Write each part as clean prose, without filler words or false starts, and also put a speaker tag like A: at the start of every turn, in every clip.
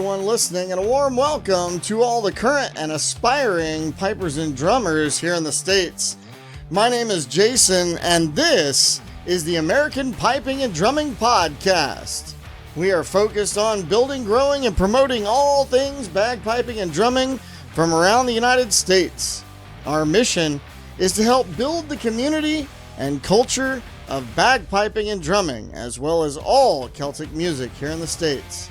A: everyone listening, and a warm welcome to all the current and aspiring pipers and drummers here in the States. My name is Jason, and this is the American Piping and Drumming Podcast. We are focused on building, growing, and promoting all things bagpiping and drumming from around the United States. Our mission is to help build the community and culture of bagpiping and drumming, as well as all Celtic music here in the States.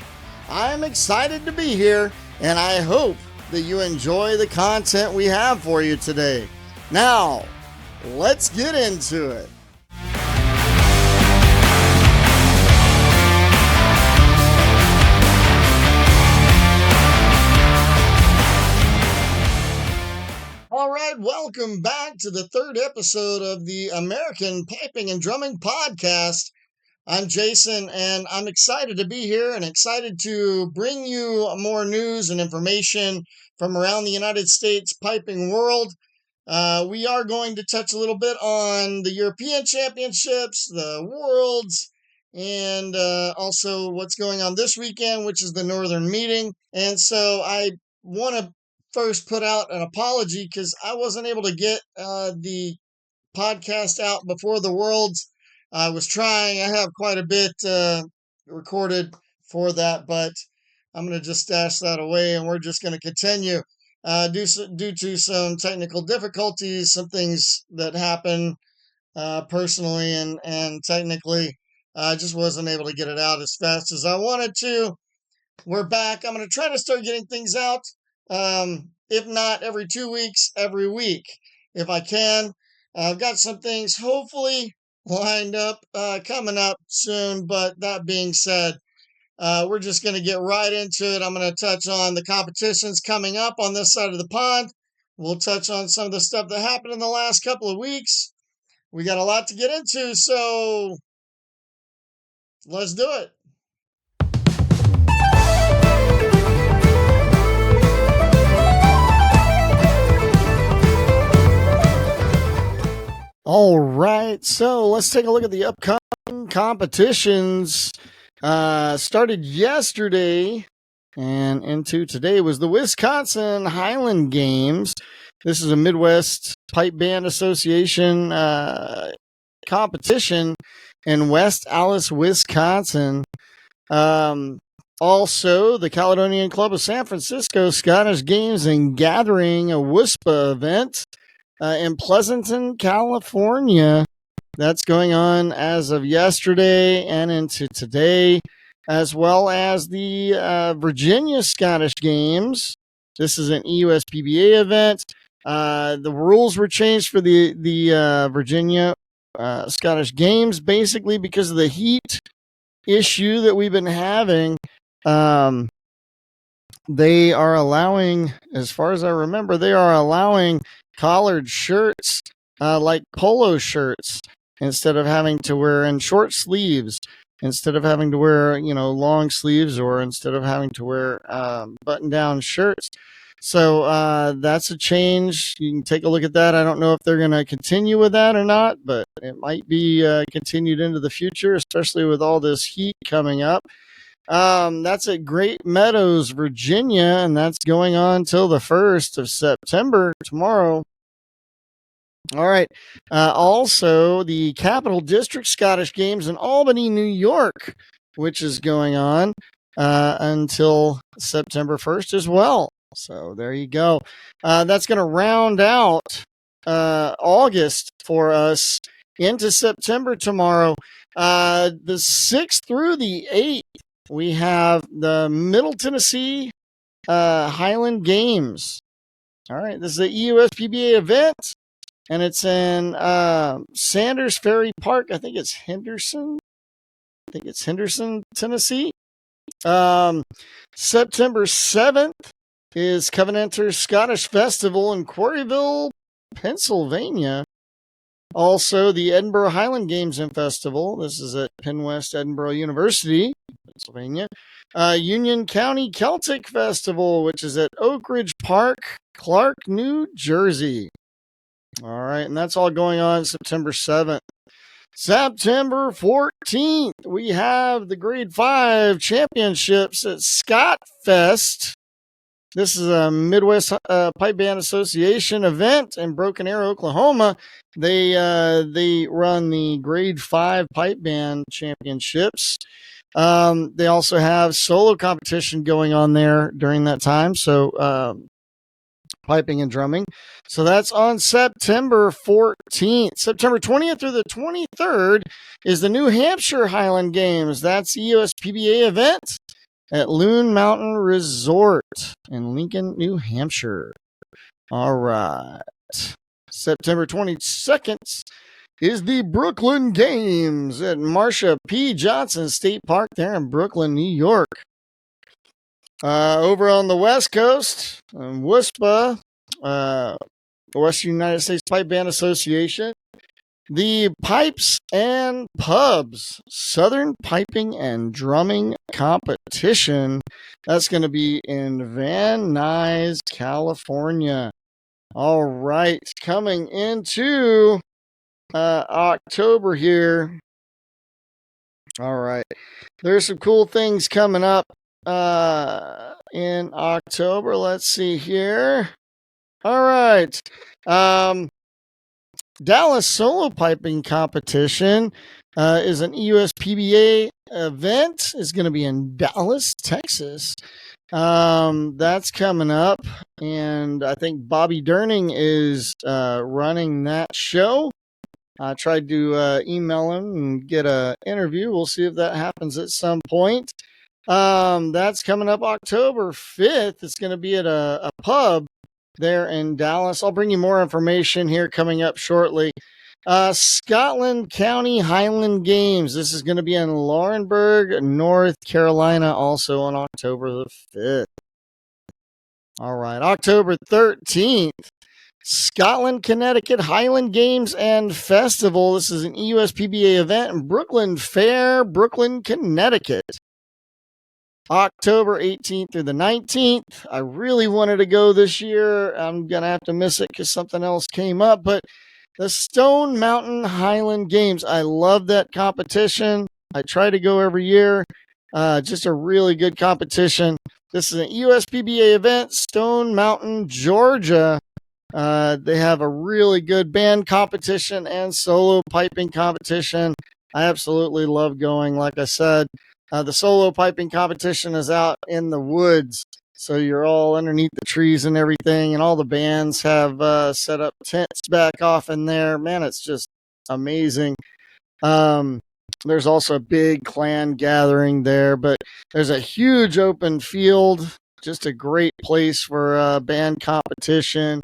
A: I'm excited to be here, and I hope that you enjoy the content we have for you today. Now, let's get into it. All right, welcome back to the third episode of the American Piping and Drumming Podcast. I'm Jason, and I'm excited to be here and excited to bring you more news and information from around the United States piping world. We are going to touch a little bit on the European Championships, the Worlds, and also what's going on this weekend, which is the Northern Meeting. And so I want to first put out an apology because I wasn't able to get the podcast out before the Worlds. I was trying. I have quite a bit recorded for that, but I'm going to just stash that away, and we're just going to continue. Due to some technical difficulties, some things that happen personally and technically, I just wasn't able to get it out as fast as I wanted to. We're back. I'm going to try to start getting things out, if not every 2 weeks, every week, if I can. I've got some things hopefully lined up coming up soon, but that being said, we're just going to get right into it. I'm going to touch on the competitions coming up on this side of the pond. We'll touch on some of the stuff that happened in the last couple of weeks. We got a lot to get into, so let's do it. All right, so let's take a look at the upcoming competitions. Started yesterday and into today was the Wisconsin Highland Games. This is a Midwest Pipe Band Association competition in West Allis, Wisconsin. Also, the Caledonian Club of San Francisco Scottish Games and Gathering, a WSPA event in Pleasanton, California. That's going on as of yesterday and into today, as well as the Virginia Scottish Games. This is an EUSPBA event. The rules were changed for the Virginia Scottish Games, basically because of the heat issue that we've been having. They are allowing, as far as I remember, they are allowing collared shirts like polo shirts instead of having to wear, and short sleeves instead of having to wear, long sleeves, or instead of having to wear button-down shirts. So that's a change. You can take a look at that. I don't know if they're going to continue with that or not, but it might be continued into the future, especially with all this heat coming up. That's at Great Meadows, Virginia, and that's going on till the 1st of September, tomorrow. All right. Also, the Capital District Scottish Games in Albany, New York, which is going on until September 1st as well. So there you go. That's going to round out August for us into September tomorrow. The 6th through the 8th, we have the Middle Tennessee Highland Games. All right. This is a EUSPBA event. And it's in Sanders Ferry Park. I think it's Henderson, Tennessee. September 7th is Covenanter Scottish Festival in Quarryville, Pennsylvania. Also, the Edinburgh Highland Games and Festival. This is at Penn West Edinburgh University, Pennsylvania. Union County Celtic Festival, which is at Oak Ridge Park, Clark, New Jersey. All right, and that's all going on September 7th. September 14th, we have the Grade 5 Championships at Scott Fest. This is a Midwest Pipe Band Association event in Broken Arrow, Oklahoma. They run the Grade 5 Pipe Band Championships. They also have solo competition going on there during that time. So piping and drumming. So that's on September 14th. September 20th through the 23rd is the New Hampshire Highland Games. That's the USPBA event at Loon Mountain Resort in Lincoln, New Hampshire. All right. September 22nd is the Brooklyn Games at Marsha P. Johnson State Park there in Brooklyn, New York. Over on the West Coast, WUSPA, Western United States Pipe Band Association, the Pipes and Pubs Southern Piping and Drumming Competition. That's going to be in Van Nuys, California. All right, coming into October here. All right, there's some cool things coming up in October. Let's see here. All right. Dallas Solo Piping Competition is an EUSPBA event. It's going to be in Dallas, Texas. That's coming up. And I think Bobby Durning is running that show. I tried to email him and get an interview. We'll see if that happens at some point. That's coming up October 5th. It's going to be at a pub there in Dallas. I'll bring you more information here coming up shortly. Scotland County Highland Games. This is going to be in Laurinburg, North Carolina, also on October the 5th. All right, October 13th. Scotland, Connecticut Highland Games and Festival. This is an EUSPBA event in Brooklyn Fair, Brooklyn, Connecticut. October 18th through the 19th. I really wanted to go this year. I'm going to have to miss it because something else came up. But the Stone Mountain Highland Games. I love that competition. I try to go every year. Just a really good competition. This is an USPBA event, Stone Mountain, Georgia. They have a really good band competition and solo piping competition. I absolutely love going. Like I said, the solo piping competition is out in the woods. So you're all underneath the trees and everything. And all the bands have set up tents back off in there. Man, it's just amazing. There's also a big clan gathering there. But there's a huge open field. Just a great place for band competition.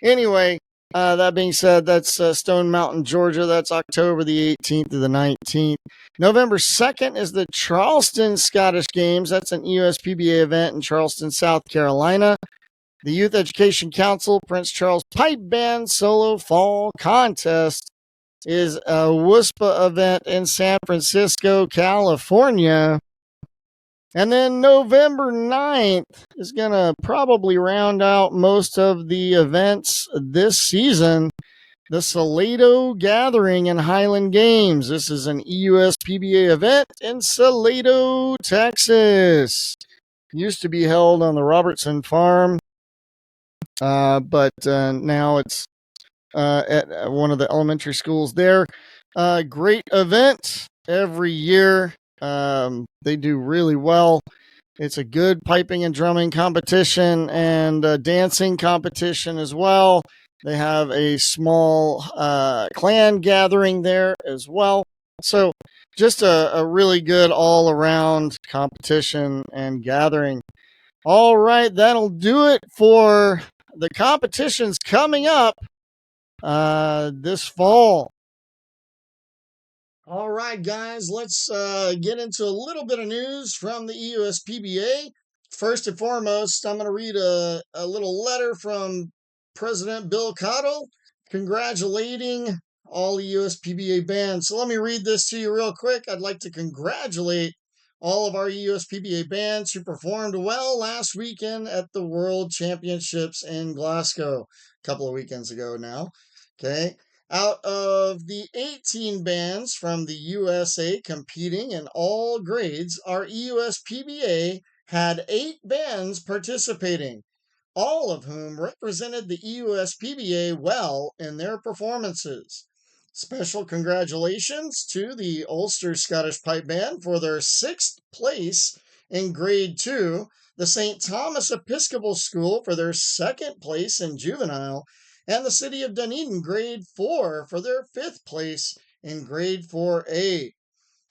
A: Anyway, that being said, that's Stone Mountain, Georgia. That's October the 18th to the 19th. November 2nd is the Charleston Scottish Games. That's an EUSPBA event in Charleston, South Carolina. The Youth Education Council Prince Charles Pipe Band Solo Fall Contest is a WUSPA event in San Francisco, California. And then November 9th is going to probably round out most of the events this season. The Salado Gathering and Highland Games. This is an EUSPBA event in Salado, Texas. Used to be held on the Robertson Farm, but now it's at one of the elementary schools there. Great event every year. They do really well. It's a good piping and drumming competition and dancing competition as well. They have a small clan gathering there as well. So just a really good all-around competition and gathering. All right, that'll do it for the competitions coming up this fall. All right, guys, let's get into a little bit of news from the EUSPBA. First and foremost, I'm going to read a little letter from President Bill Cottle congratulating all the EUSPBA bands. So let me read this to you real quick. I'd like to congratulate all of our EUSPBA bands who performed well last weekend at the World Championships in Glasgow, a couple of weekends ago now. Okay. Out of the 18 bands from the USA competing in all grades, our EUSPBA had 8 bands participating, all of whom represented the EUSPBA well in their performances. Special congratulations to the Ulster Scottish Pipe Band for their 6th place in Grade 2, the St. Thomas Episcopal School for their 2nd place in Juvenile, and the City of Dunedin Grade 4 for their 5th place in Grade 4A.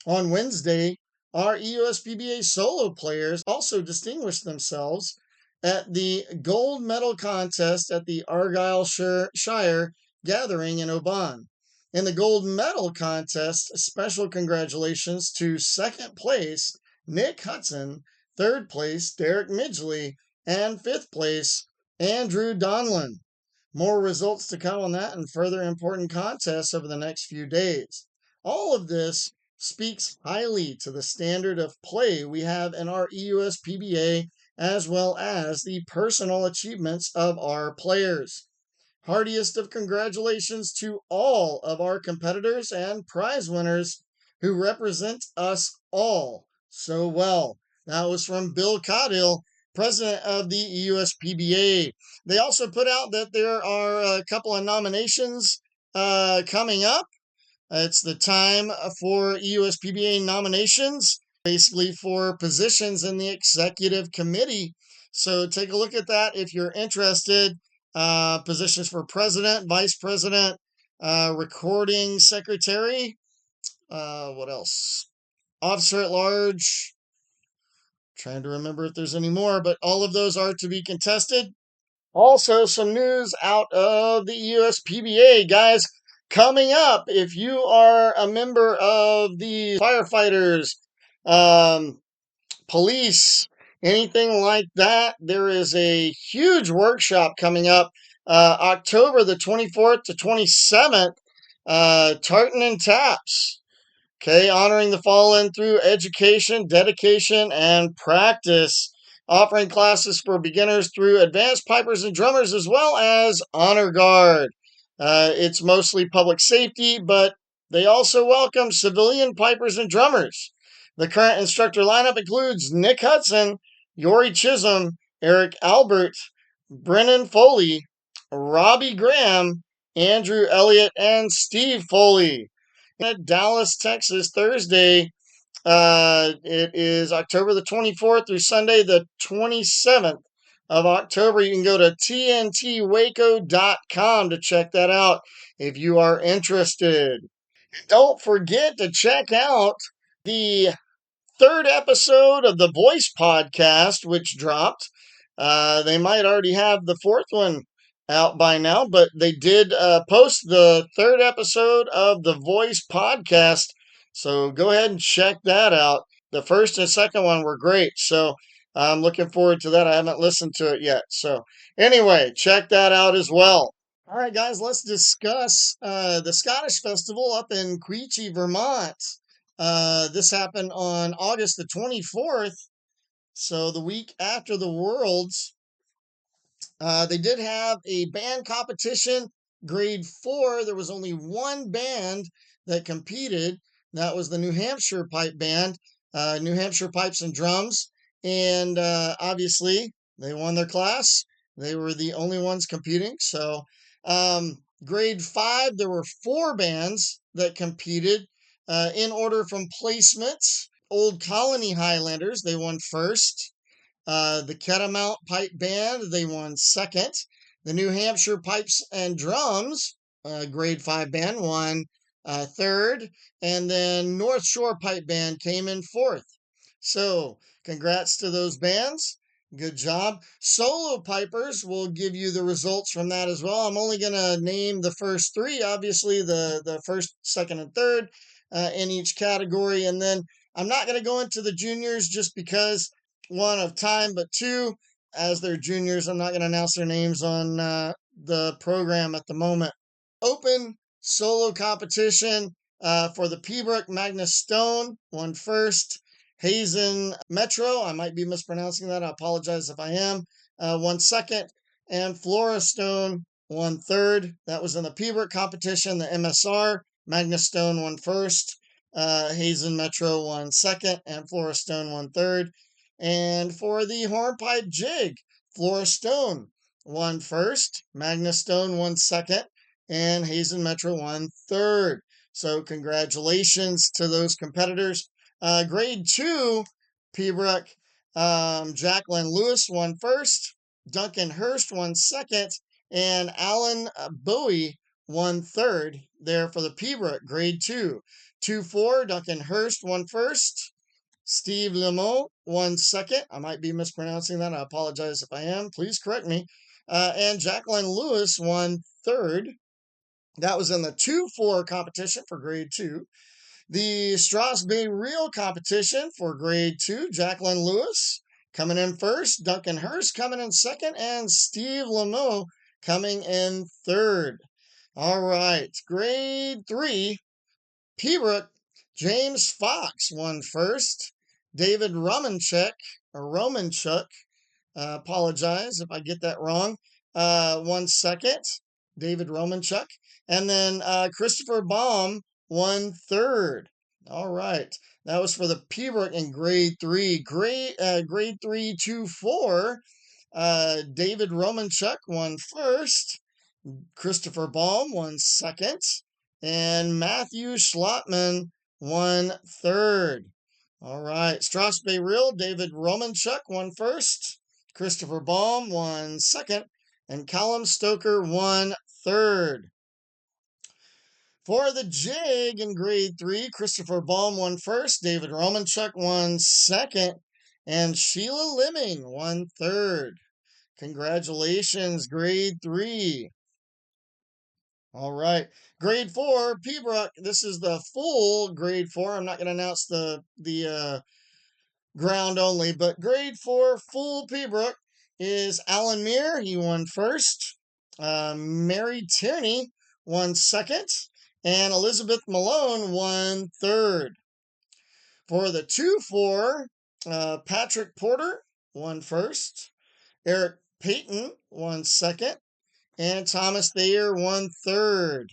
A: On Wednesday, our EUSPBA solo players also distinguished themselves at the gold medal contest at the Argyllshire Gathering in Oban. In the gold medal contest, special congratulations to 2nd place Nick Hudson, 3rd place Derek Midgley, and 5th place Andrew Donlan. More results to come on that and further important contests over the next few days. All of this speaks highly to the standard of play we have in our EUSPBA, as well as the personal achievements of our players. Heartiest of congratulations to all of our competitors and prize winners who represent us all so well. That was from Bill Caudill, president of the EUSPBA. They also put out that there are a couple of nominations coming up. It's the time for EUSPBA nominations, basically for positions in the executive committee. So take a look at that if you're interested. Positions for president, vice president, recording secretary. What else? Officer at large. Trying to remember if there's any more, but all of those are to be contested. Also, some news out of the EUSPBA, guys. Coming up, if you are a member of the firefighters, police, anything like that, there is a huge workshop coming up October the 24th to 27th, Tartan and Taps. Okay, honoring the fallen through education, dedication, and practice, offering classes for beginners through advanced pipers and drummers, as well as honor guard. It's mostly public safety, but they also welcome civilian pipers and drummers. The current instructor lineup includes Nick Hudson, Yori Chisholm, Eric Albert, Brennan Foley, Robbie Graham, Andrew Elliott, and Steve Foley. At Dallas, Texas, Thursday. It is October the 24th through Sunday the 27th of October. You can go to tntwaco.com to check that out if you are interested. Don't forget to check out the 3rd episode of the Voice podcast, which dropped. They might already have the 4th one out by now, but they did post the 3rd episode of the Voice podcast. So go ahead and check that out. The 1st and 2nd one were great. So I'm looking forward to that. I haven't listened to it yet. So anyway, check that out as well. All right, guys, let's discuss the Scottish Festival up in Quechee, Vermont. This happened on August the 24th, so the week after the Worlds. They did have a band competition, grade 4. There was only one band that competed. That was the New Hampshire Pipe Band, New Hampshire Pipes and Drums. And obviously, they won their class. They were the only ones competing. So, grade 5, there were 4 bands that competed in order from placements. Old Colony Highlanders, they won first. The Catamount Pipe Band, they won second. The New Hampshire Pipes and Drums, grade 5 band, won third. And then North Shore Pipe Band came in fourth. So, congrats to those bands. Good job. Solo pipers will give you the results from that as well. I'm only going to name the first 3, obviously, the first, second, and third in each category. And then I'm not going to go into the juniors just because, 1, of time, but 2, as they're juniors, I'm not going to announce their names on the program at the moment. Open solo competition for the Pembroke Magnus Stone won first. Hazen Metro, I might be mispronouncing that. I apologize if I am. Won second. And Flora Stone won third. That was in the Pembroke competition. The MSR, Magnus Stone won first. Hazen Metro won second, and Flora Stone won third. And for the hornpipe jig, Flora Stone won first, Magnus Stone won second, and Hazen Metro won third. So congratulations to those competitors. Grade 2, Pembroke, Jacqueline Lewis won first, Duncan Hurst won second, and Alan Bowie won third there for the Pembroke Grade 2. 2-4, Duncan Hurst won first. Steve Lemont won second. I might be mispronouncing that. I apologize if I am. Please correct me. And Jacqueline Lewis won third. That was in the 2-4 competition for Grade 2. The Strass Bay Reel competition for Grade 2, Jacqueline Lewis coming in first, Duncan Hurst coming in second, and Steve Lemont coming in third. All right, Grade 3, Pembroke, James Fox won first. David Romanchuk, apologize if I get that wrong, won second. David Romanchuk. And then Christopher Baum won third. All right. That was for the Pembroke in Grade 3. Grade 3, 2-4. David Romanchuk won first. Christopher Baum won second. And Matthew Schlotman won third. All right. Strass Bay Reel, David Romanchuk won first. Christopher Baum won second. And Callum Stoker won third. For the jig in Grade 3, Christopher Baum won first. David Romanchuk won second. And Sheila Lemming won third. Congratulations, Grade 3. All right. Grade 4, Pembroke. This is the full Grade 4. I'm not going to announce the ground only, but Grade 4 full Pembroke is Alan Muir. He won first. Mary Tierney won second. And Elizabeth Malone won third. For the 2-4, Patrick Porter won first. Eric Payton won second. And Thomas Thayer won third.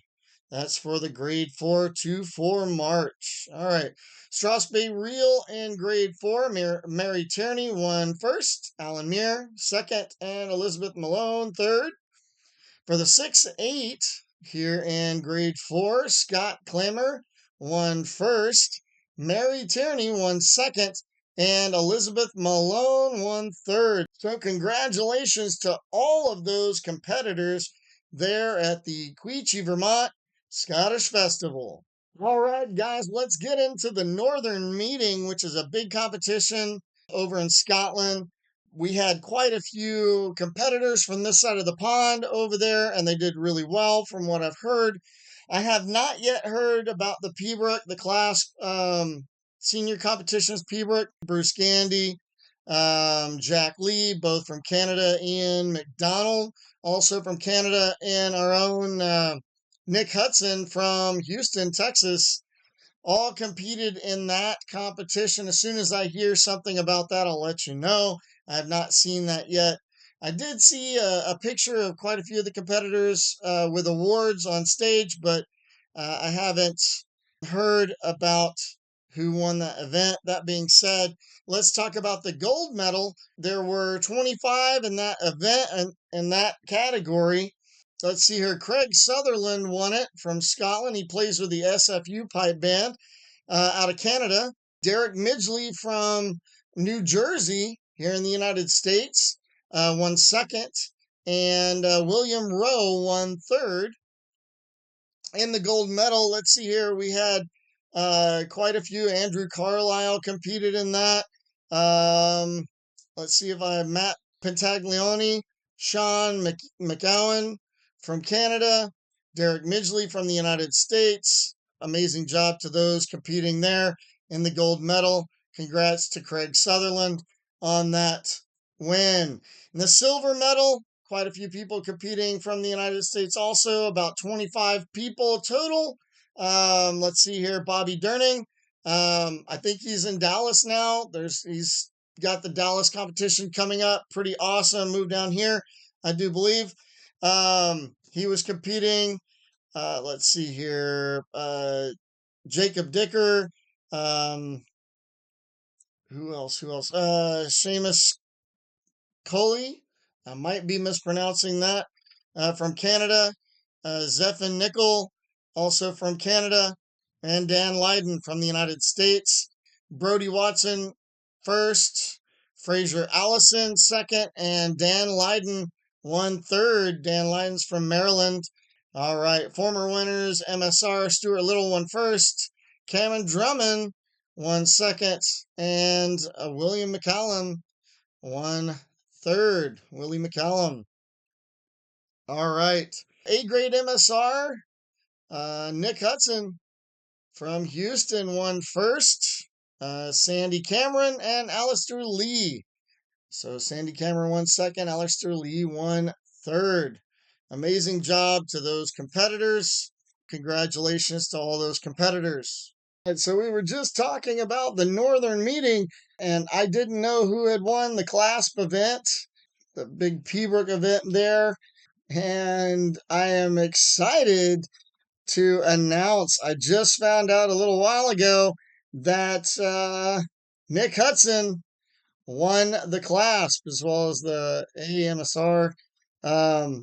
A: That's for the Grade 4 2-4 March. All right. Strass Bay Reel in Grade 4. Mary Tierney won first. Alan Muir second. And Elizabeth Malone third. For the 6-8 here in Grade 4, Scott Clammer won first. Mary Tierney won second. And Elizabeth Malone won third. So congratulations to all of those competitors there at the Quechee Vermont Scottish Festival. All right, guys, let's get into the Northern Meeting, which is a big competition over in Scotland. We had quite a few competitors from this side of the pond over there, and they did really well from what I've heard. I have not yet heard about the Pembroke, the class senior competitions, Pembroke, Bruce Gandy, Jack Lee, both from Canada, Ian McDonald, also from Canada, and our own Nick Hudson from Houston, Texas, all competed in that competition. As soon as I hear something about that, I'll let you know. I have not seen that yet. I did see a picture of quite a few of the competitors with awards on stage, but I haven't heard about who won that event. That being said, let's talk about the gold medal. There were 25 in that event and in that category. Let's see here. Craig Sutherland won it from Scotland. He plays with the SFU pipe band out of Canada. Derek Midgley from New Jersey here in the United States won second. And William Rowe won third. In the gold medal, let's see here. We had quite a few. Andrew Carlisle competed in that. Let's see if I have Matt Pentaglione, Sean McGowan from Canada, Derek Midgley from the United States. Amazing job to those competing there in the gold medal. Congrats to Craig Sutherland on that win. In the silver medal, quite a few people competing from the United States also, about 25 people total. Let's see here, Bobby Durning. I think he's in Dallas now. He's got the Dallas competition coming up. Pretty awesome. Move down here, I do believe. He was competing. Let's see here. Jacob Dicker. Um, who else? Who else? Seamus Coley. I might be mispronouncing that. From Canada. Zephin Nickel, also from Canada. And Dan Lydon from the United States. Brody Watson first. Fraser Allison second. And Dan Lydon won third. Dan Lydon's from Maryland. All right. Former winners MSR Stuart Little won first. Cameron Drummond won second. And William McCallum won third. Willie McCallum. All right. A grade MSR, Nick Hudson from Houston won first. Sandy Cameron and Alistair Lee. So Sandy Cameron won second. Alistair Lee won third. Amazing job to those competitors. Congratulations to all those competitors. And so we were just talking about the Northern meeting, and I didn't know who had won the clasp event, the big Pembroke event there. And I am excited to announce, I just found out a little while ago that Nick Hudson won the clasp as well as the AMSR.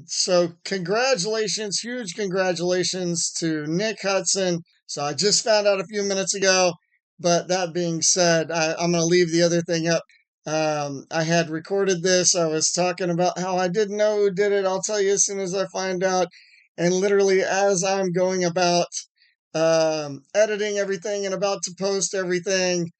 A: So congratulations, huge congratulations to Nick Hudson. So I just found out a few minutes ago, but that being said, I'm going to leave the other thing up. I had recorded this. I was talking about how I didn't know who did it. I'll tell you as soon as I find out. And literally, as I'm going about editing everything and about to post everything,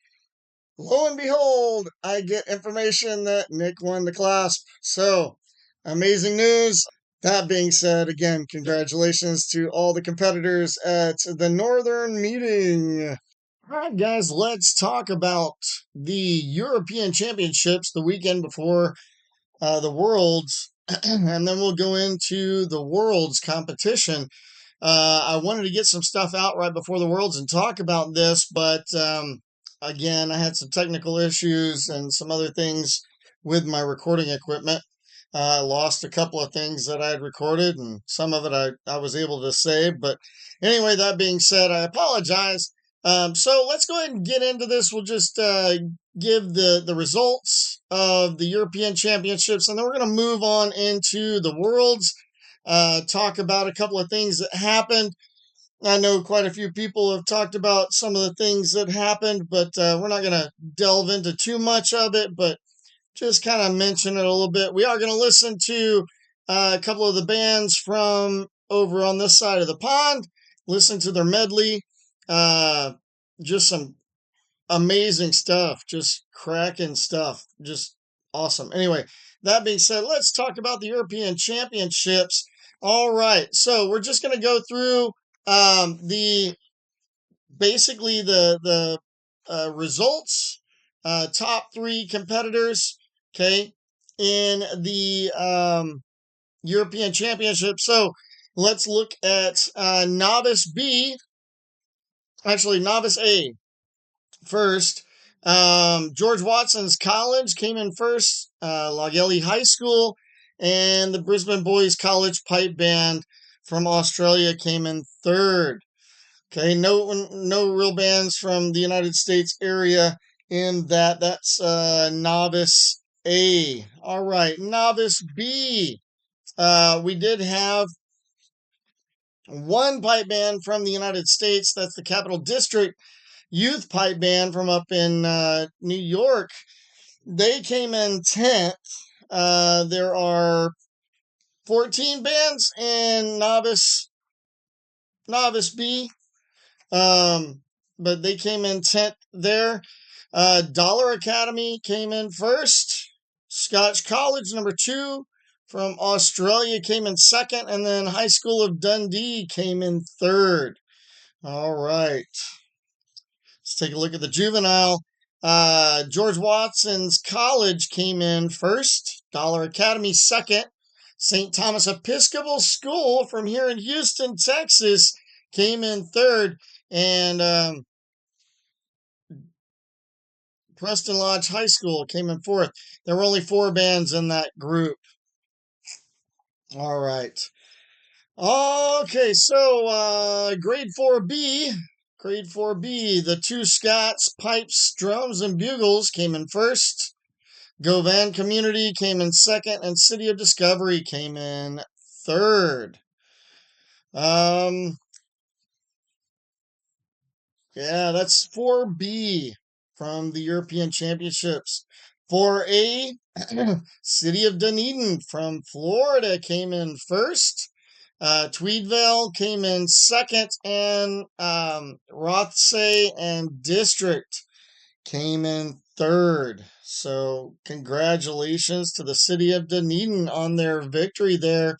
A: lo and behold, I get information that Nick won the clasp. So, amazing news. That being said, again, congratulations to all the competitors at the Northern meeting. All right, guys, let's talk about the European Championships the weekend before the Worlds, and then we'll go into the Worlds competition. I wanted to get some stuff out right before the Worlds and talk about this, but again, I had some technical issues and some other things with my recording equipment. I lost a couple of things that I had recorded, and some of it I was able to save. But anyway, that being said, I apologize. So let's go ahead and get into this. We'll just give the results of the European Championships, and then we're going to move on into the Worlds, talk about a couple of things that happened. I know quite a few people have talked about some of the things that happened, but we're not going to delve into too much of it, but just kind of mention it a little bit. We are going to listen to a couple of the bands from over on this side of the pond, listen to their medley. Just some amazing stuff, just cracking stuff, just awesome. Anyway, that being said, let's talk about the European Championships. All right, so we're just going to go through the basically the results, top three competitors, okay, in the European Championship. So let's look at novice B, actually novice A first. George Watson's College came in first, Logelly High School, and the Brisbane Boys College Pipe Band from Australia came in third. Okay, no real bands from the United States area in that. That's novice A. All right, novice B. We did have one pipe band from the United States. That's the Capital District Youth Pipe Band from up in New York. They came in 10th. There are 14 bands in novice B. But they came in 10th there. Dollar Academy came in first. Scotch College, number 2, from Australia came in second. And then High School of Dundee came in third. All right. Let's take a look at the juvenile. George Watson's College came in first. Dollar Academy second. St. Thomas Episcopal School from here in Houston, Texas came in third. And Preston Lodge High School came in fourth. There were only 4 bands in that group. All right. Okay, so grade 4B, the two Scots, pipes, drums, and bugles came in first. Govan Community came in second, and City of Discovery came in third. Um, yeah, that's 4B from the European Championships. 4A, City of Dunedin from Florida came in first. Tweedville came in second, and Rothsay and District came in third. So, congratulations to the City of Dunedin on their victory there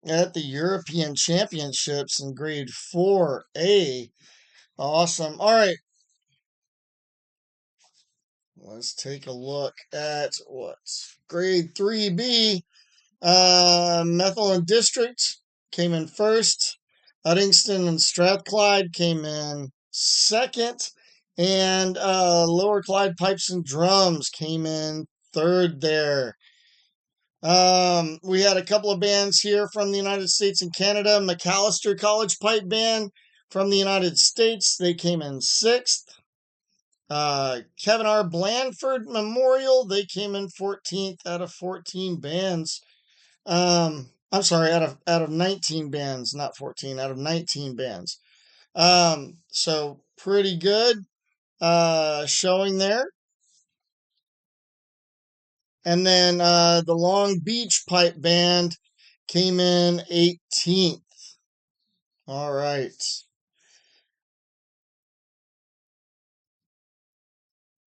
A: at the European Championships in grade 4A. Awesome. All right, let's take a look at what's grade 3B. Methil and District came in first. Uddingston and Strathclyde came in second. And Lower Clyde Pipes and Drums came in third there. We had a couple of bands here from the United States and Canada. McAllister College Pipe Band from the United States, they came in sixth. Kevin R. Blandford Memorial, they came in 14th out of 14 bands. I'm sorry, out of 19 bands, not 14, out of 19 bands. So pretty good showing there. And then the Long Beach Pipe Band came in 18th. All right.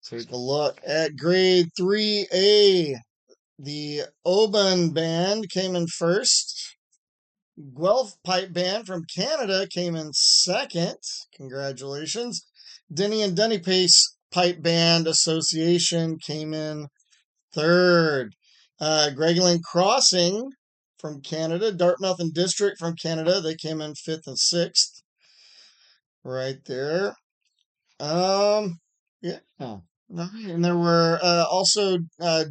A: Take a look at grade 3A. The Oban Band came in first. Guelph Pipe Band from Canada came in second. Congratulations. Denny and Denny Pace Pipe Band Association came in third. Gregling Crossing from Canada, Dartmouth and District from Canada, they came in fifth and sixth. Right there. Yeah. And there were also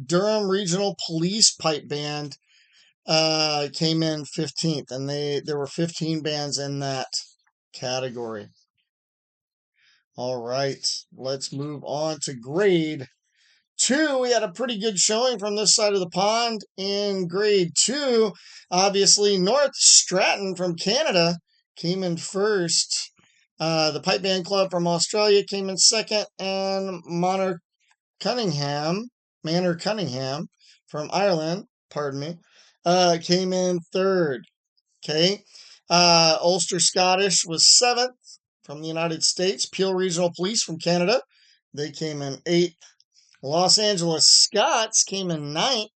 A: Durham Regional Police Pipe Band came in 15th, and there were 15 bands in that category. All right, let's move on to grade 2. We had a pretty good showing from this side of the pond in grade 2. Obviously, North Stratton from Canada came in first. The Pipe Band Club from Australia came in second, and Manor Cunningham from Ireland, pardon me, came in third. Okay. Ulster Scottish was seventh from the United States. Peel Regional Police from Canada, they came in eighth. Los Angeles Scots came in ninth.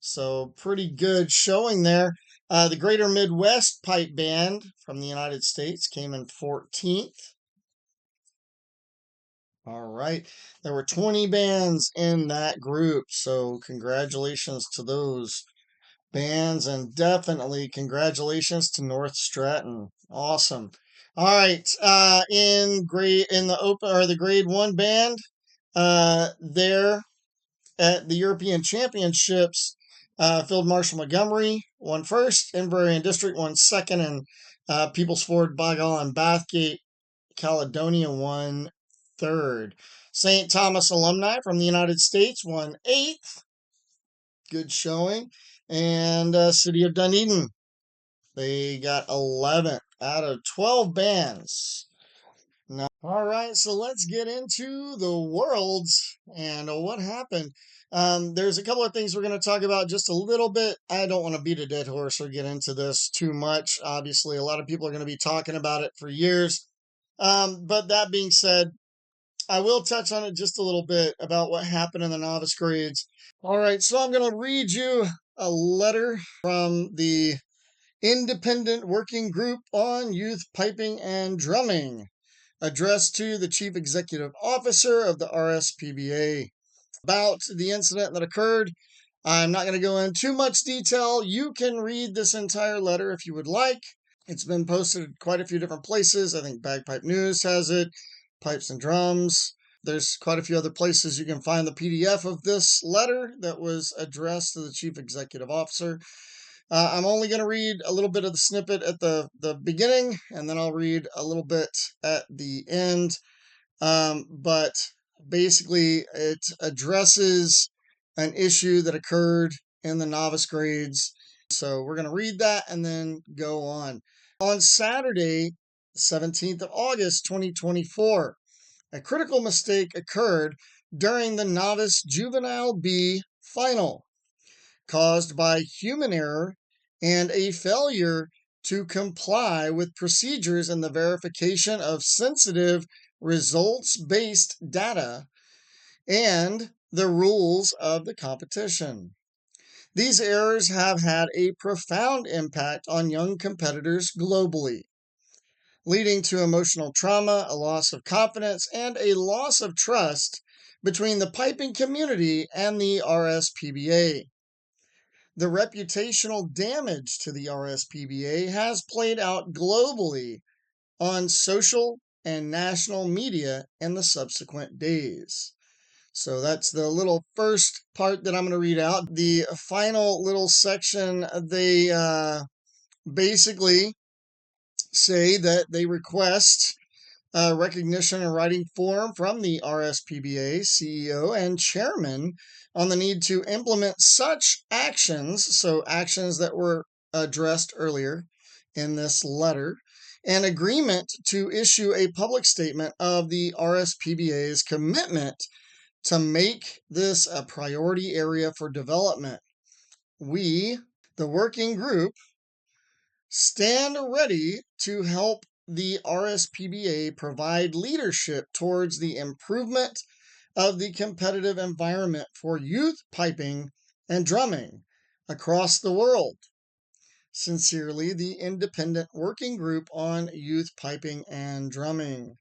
A: So pretty good showing there. The Greater Midwest Pipe Band from the United States came in 14th. All right. There were 20 bands in that group. So congratulations to those bands, and definitely congratulations to North Stratton. Awesome. All right. The grade 1 band, there at the European Championships, Field Marshal Montgomery won first, Inverary District won second, and People's Ford, Boghall, and Bathgate, Caledonia won third. St. Thomas alumni from the United States won eighth. Good showing. And City of Dunedin, they got 11 out of 12 bands. Now, all right, so let's get into the Worlds and what happened. There's a couple of things we're going to talk about just a little bit. I don't want to beat a dead horse or get into this too much. Obviously, a lot of people are going to be talking about it for years. But that being said, I will touch on it just a little bit about what happened in the novice grades. All right, so I'm going to read you a letter from the Independent Working Group on Youth Piping and Drumming, addressed to the Chief Executive Officer of the RSPBA about the incident that occurred. I'm not going to go into too much detail. You can read this entire letter if you would like. It's been posted quite a few different places. I think Bagpipe News has it, Pipes and Drums. There's quite a few other places you can find the PDF of this letter that was addressed to the Chief Executive Officer. I'm only going to read a little bit of the snippet at the beginning, and then I'll read a little bit at the end. But basically, it addresses an issue that occurred in the novice grades. So we're going to read that and then go on. On Saturday, 17th of August, 2024, a critical mistake occurred during the Novice Juvenile B final, caused by human error and a failure to comply with procedures in the verification of sensitive results-based data and the rules of the competition. These errors have had a profound impact on young competitors globally, leading to emotional trauma, a loss of confidence, and a loss of trust between the piping community and the RSPBA. The reputational damage to the RSPBA has played out globally on social and national media in the subsequent days. So that's the little first part that I'm going to read out. The final little section, they basically say that they request recognition and writing form from the RSPBA CEO and chairman on the need to implement such actions, so actions that were addressed earlier in this letter, an agreement to issue a public statement of the RSPBA's commitment to make this a priority area for development. We, the working group, stand ready to help the RSPBA provide leadership towards the improvement of the competitive environment for youth piping and drumming across the world. Sincerely, the Independent Working Group on Youth Piping and Drumming.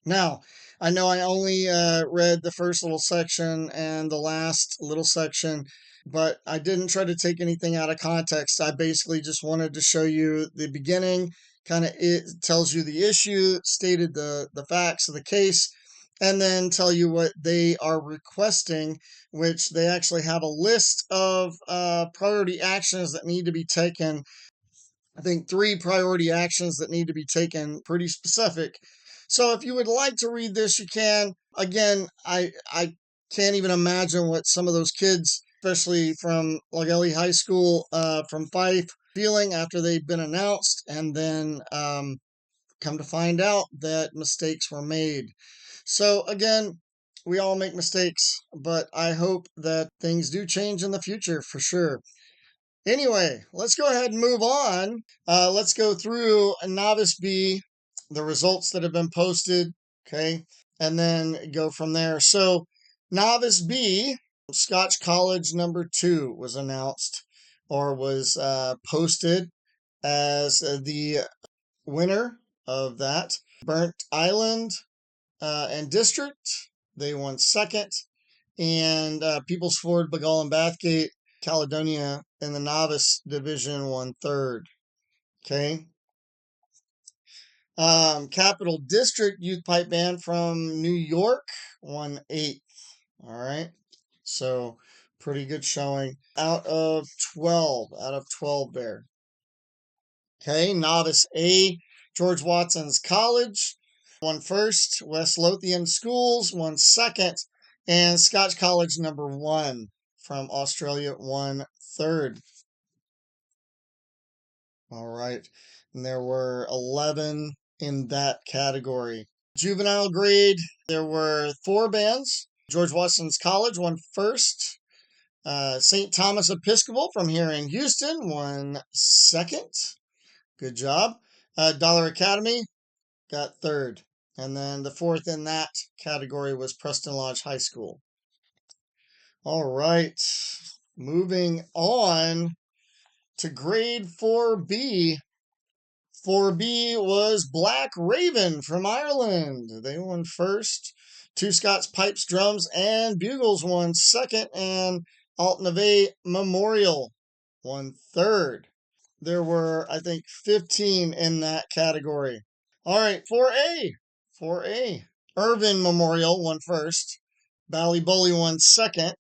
A: Now, I know I only read the first little section and the last little section, but I didn't try to take anything out of context. I basically just wanted to show you the beginning, kind of it tells you the issue, stated the facts of the case, and then tell you what they are requesting, which they actually have a list of priority actions that need to be taken. I think 3 priority actions that need to be taken, pretty specific. So if you would like to read this, you can. Again, I can't even imagine what some of those kids, especially from Logelli High School, from Fife, feeling after they've been announced and then come to find out that mistakes were made. So again, we all make mistakes, but I hope that things do change in the future for sure. Anyway, let's go ahead and move on. Let's go through a Novice B, the results that have been posted, okay, and then go from there. So, Novice B, Scotch College number 2 was announced or was posted as the winner of that. Burnt Island and District, they won second. And People's Ford, Bagall, and Bathgate, Caledonia in the novice division won third. Okay. Capital District Youth Pipe Band from New York won eighth. All right. So pretty good showing out of 12. Out of 12 there. Okay. Novice A, George Watson's College won first. West Lothian Schools won second. And Scotch College number 1 from Australia won third. All right. And there were 11 in that category. Juvenile grade, there were 4 bands. George Watson's College won first. St. Thomas Episcopal from here in Houston won second. Good job. Dollar Academy got third. And then the 4th in that category was Preston Lodge High School. All right. Moving on to grade 4B. 4B was Black Raven from Ireland. They won first. Two Scots Pipes, Drums, and Bugles won second. And Altneve Memorial won third. There were, I think, 15 in that category. All right, 4A. 4A. Irvin Memorial won first. Ballybully won second.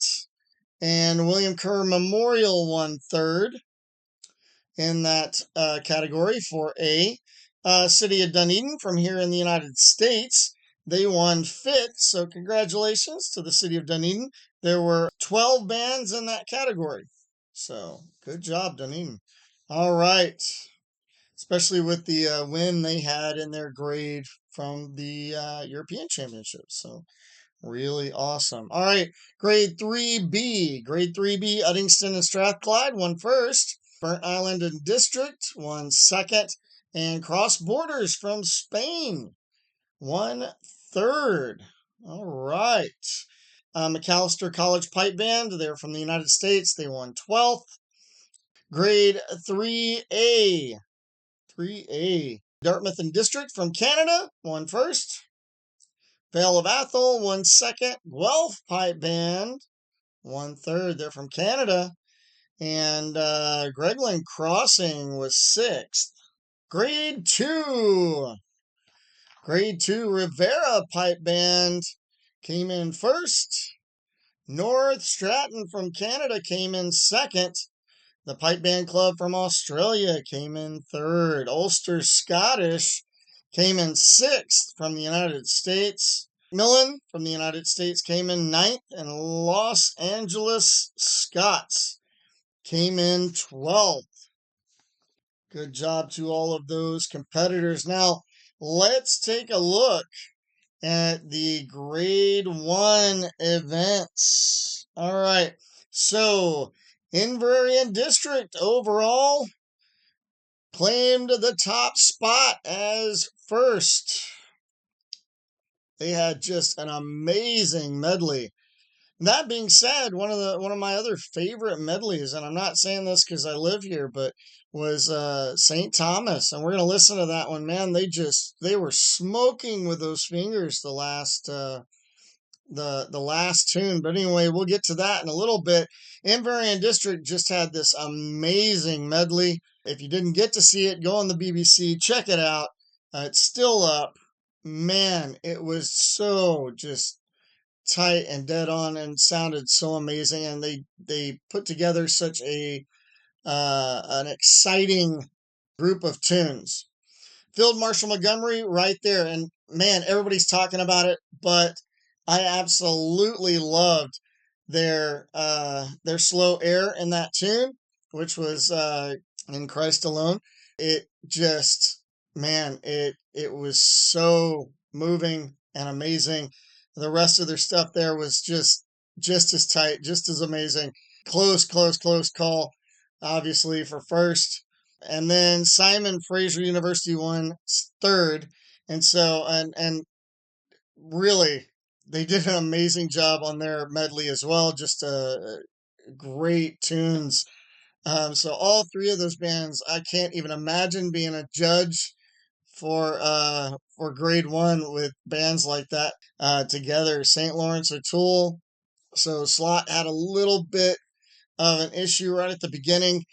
A: And William Kerr Memorial won third. in that category for A. City of Dunedin from here in the United States, they won fifth. So congratulations to the City of Dunedin. There were 12 bands in that category. So good job, Dunedin. All right. Especially with the win they had in their grade from the European Championships. So really awesome. All right, grade 3B. Grade 3B, Uddingston and Strathclyde won first. Burnt Island and District won second. And Cross Borders from Spain won third. All right. McAllister College Pipe Band, they're from the United States. They won 12th. Grade 3A. 3A. Dartmouth and District from Canada won first. Vale of Athol won second. Guelph Pipe Band won third. They're from Canada. And Gregland Crossing was sixth. Grade 2. Grade 2 Rivera Pipe Band came in first. North Stratton from Canada came in second. The Pipe Band Club from Australia came in third. Ulster Scottish came in sixth from the United States. Millen from the United States came in ninth. And Los Angeles Scots came in 12th. Good job to all of those competitors. Now, let's take a look at the grade 1 events. All right. So, Inverary and District overall claimed the top spot as first. They had just an amazing medley. That being said, one of my other favorite medleys, and I'm not saying this because I live here, but was St. Thomas, and we're gonna listen to that one. Man, they were smoking with those fingers the last the last tune. But anyway, we'll get to that in a little bit. Inveraray District just had this amazing medley. If you didn't get to see it, go on the BBC, check it out. It's still up. Man, it was so just tight and dead on and sounded so amazing. And they put together such a an exciting group of tunes. Field Marshal Montgomery right there, and man, everybody's talking about it, but I absolutely loved their slow air in that tune, which was In Christ Alone. It just, man, it was so moving and amazing. The rest of their stuff there was just as tight, just as amazing. Close call, obviously, for first. And then Simon Fraser University won third. And so, and really, they did an amazing job on their medley as well. Just great tunes. So all three of those bands, I can't even imagine being a judge for grade 1 with bands like that together. St. Lawrence O'Toole. So Slot had a little bit of an issue right at the beginning,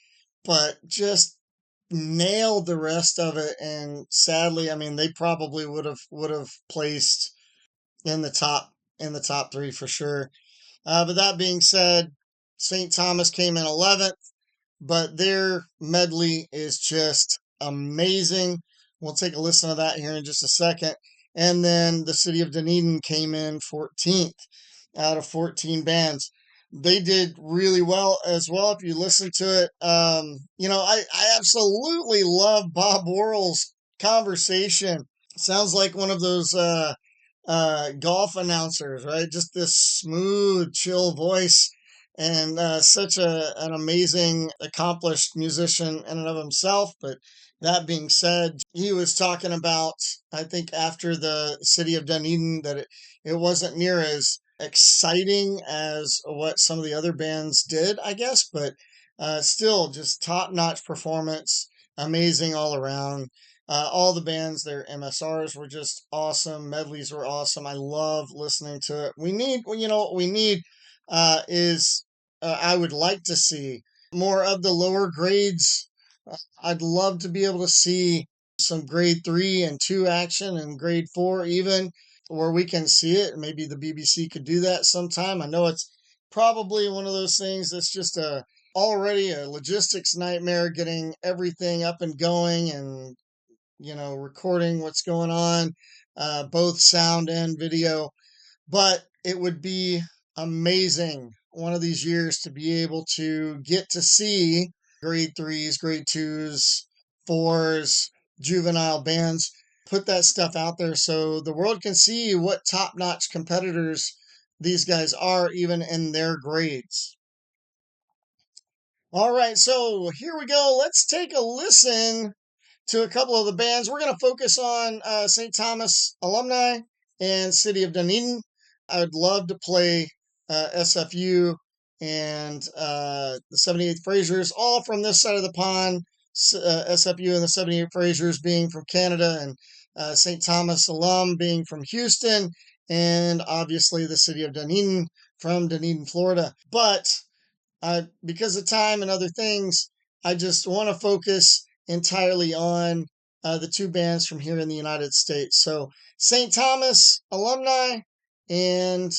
A: but just nailed the rest of it. And sadly, I mean, they probably would have placed in the top 3 for sure. But that being said, St. Thomas came in 11th, but their medley is just amazing. We'll take a listen to that here in just a second. And then the City of Dunedin came in 14th out of 14 bands. They did really well as well. If you listen to it, I absolutely love Bob Worrell's conversation. Sounds like one of those golf announcers, right? Just this smooth, chill voice, and such an amazing, accomplished musician in and of himself. But that being said, he was talking about, I think, after the City of Dunedin, that it wasn't near as exciting as what some of the other bands did, I guess, but still just top-notch performance, amazing all around. All the bands, their MSRs were just awesome. Medleys were awesome. I love listening to it. What we need is I would like to see more of the lower grades. I'd love to be able to see some grade 3 and 2 action and grade 4 even, where we can see it. Maybe the BBC could do that sometime. I know it's probably one of those things that's just already a logistics nightmare getting everything up and going and, recording what's going on, both sound and video. But it would be amazing one of these years to be able to get to see grade threes, grade twos, fours, juvenile bands, put that stuff out there so the world can see what top notch competitors these guys are, even in their grades. All right, so here we go. Let's take a listen to a couple of the bands. We're going to focus on St. Thomas alumni and City of Dunedin. I would love to play SFU and the 78th Frasers, all from this side of the pond. SFU and the 78 Frasers being from Canada, and St. Thomas alum being from Houston, and obviously the City of Dunedin from Dunedin, Florida. But because of time and other things, I just want to focus entirely on the two bands from here in the United States. So St. Thomas alumni and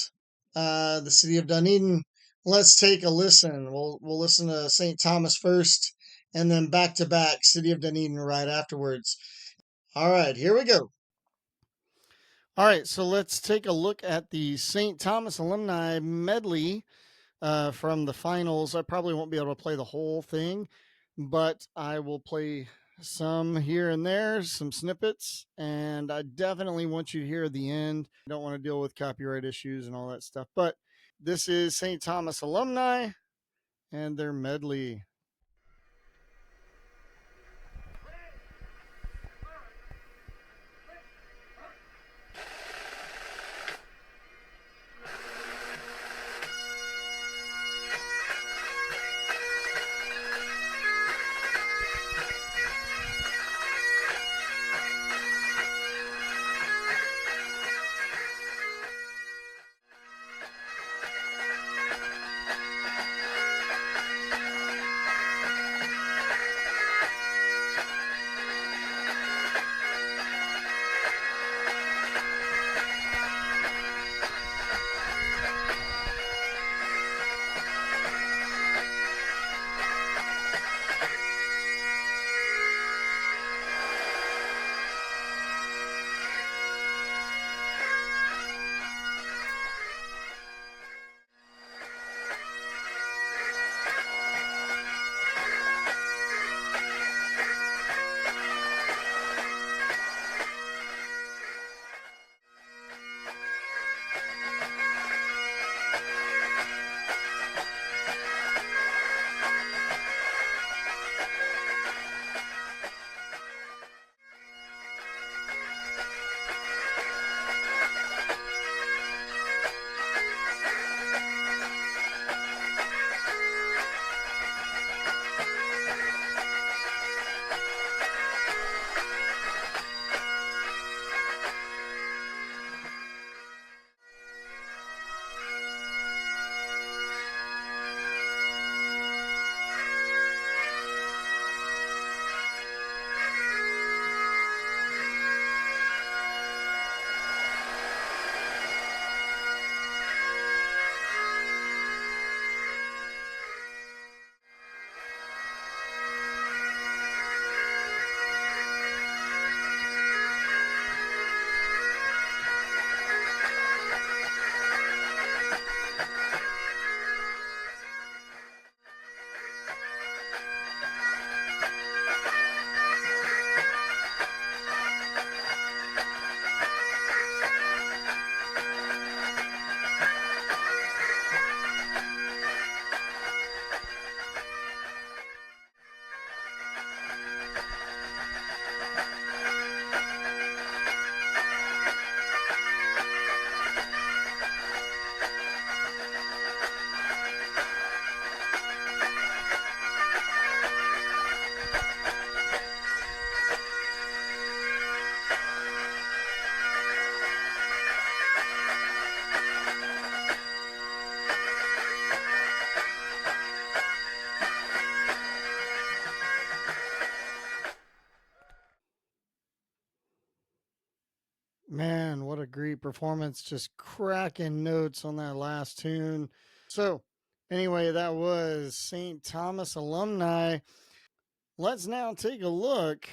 A: the City of Dunedin. Let's take a listen. We'll listen to St. Thomas first, and then back to back City of Dunedin right afterwards. All right, here we go. All right, so let's take a look at the St. Thomas alumni medley from the finals. I probably won't be able to play the whole thing, but I will play some here and there, some snippets, and I definitely want you to hear the end. I don't want to deal with copyright issues and all that stuff, but this is St. Thomas alumni and their medley. Man, what a great performance. Just cracking notes on that last tune. So, Anyway, that was St. Thomas alumni. Let's now take a look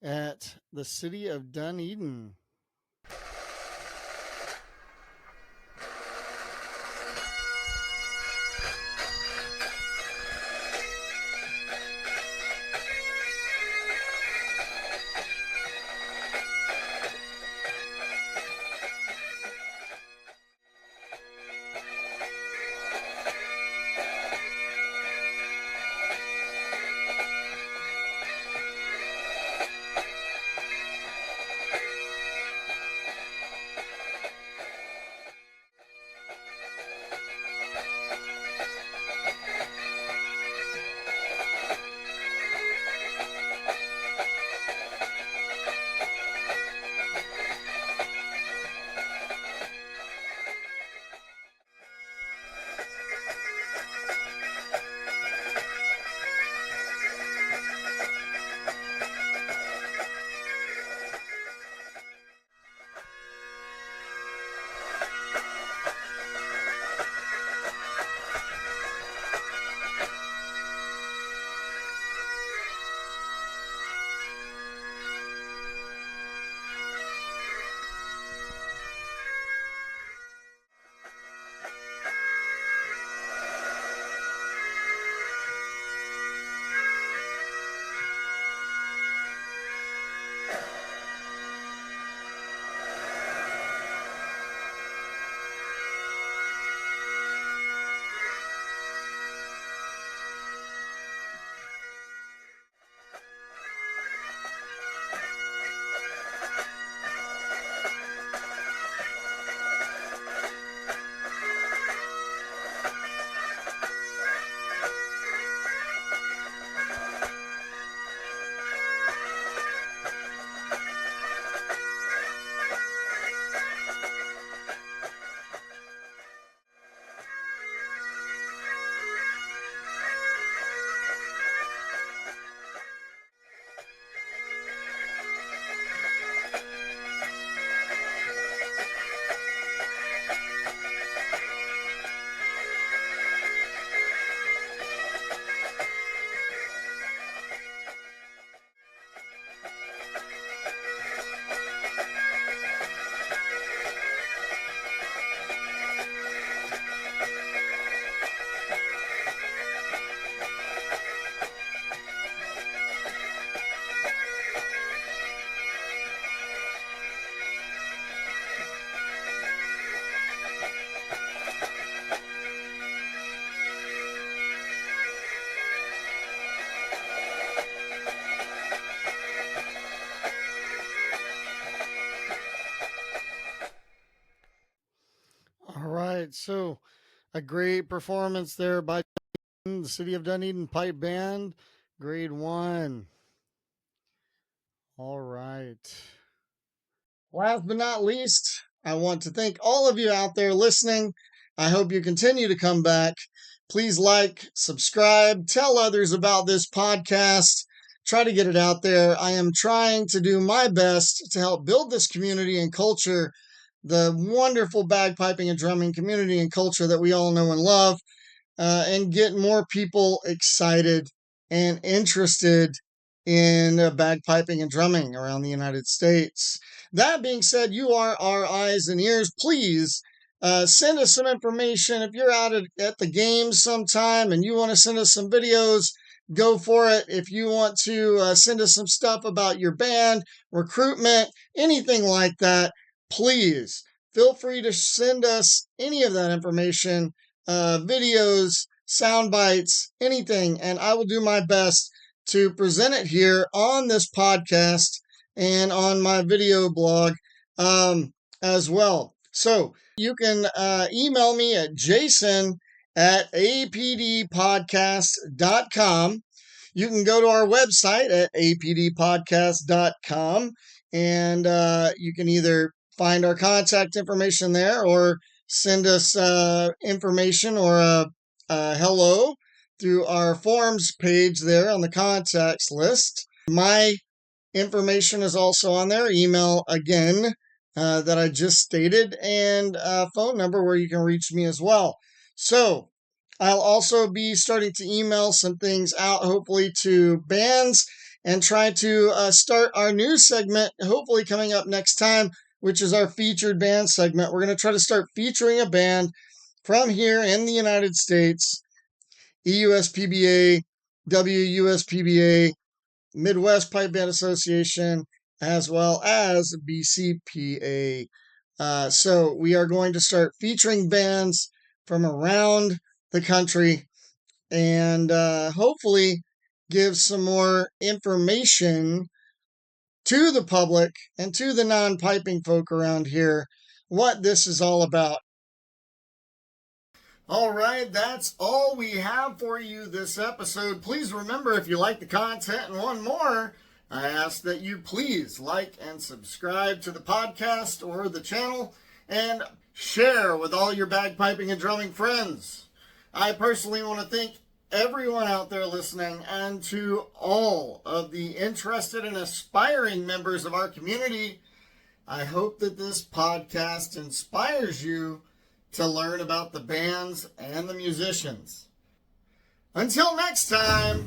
A: at the city of Dunedin. All right, so a great performance there by the City of Dunedin Pipe Band, Grade 1. All right. Last but not least, I want to thank all of you out there listening. I hope you continue to come back. Please like, subscribe, tell others about this podcast. Try to get it out there. I am trying to do my best to help build this community and culture, the wonderful bagpiping and drumming community and culture that we all know and love, and get more people excited and interested in bagpiping and drumming around the United States. That being said, you are our eyes and ears. Please send us some information. If you're out at the games sometime and you want to send us some videos, go for it. If you want to send us some stuff about your band, recruitment, anything like that, please feel free to send us any of that information, videos, sound bites, anything, and I will do my best to present it here on this podcast and on my video blog as well. So you can email me at jason@apdpodcast.com. You can go to our website at apdpodcast.com, and you can either find our contact information there or send us information or a hello through our forms page there on the contacts list. My information is also on there, email again that I just stated, and phone number where you can reach me as well. So I'll also be starting to email some things out, hopefully to bands, and try to start our new segment, hopefully coming up next time, which is our featured band segment. We're going to try to start featuring a band from here in the United States, EUSPBA, WUSPBA, Midwest Pipe Band Association, as well as BCPA. So we are going to start featuring bands from around the country and hopefully give some more information to the public and to the non-piping folk around here what this is all about. All right, that's all we have for you this episode. Please remember, if you like the content and want more, I ask that you please like and subscribe to the podcast or the channel and share with all your bagpiping and drumming friends. I personally want to thank everyone out there listening, and to all of the interested and aspiring members of our community. I hope that this podcast inspires you to learn about the bands and the musicians. Until next time.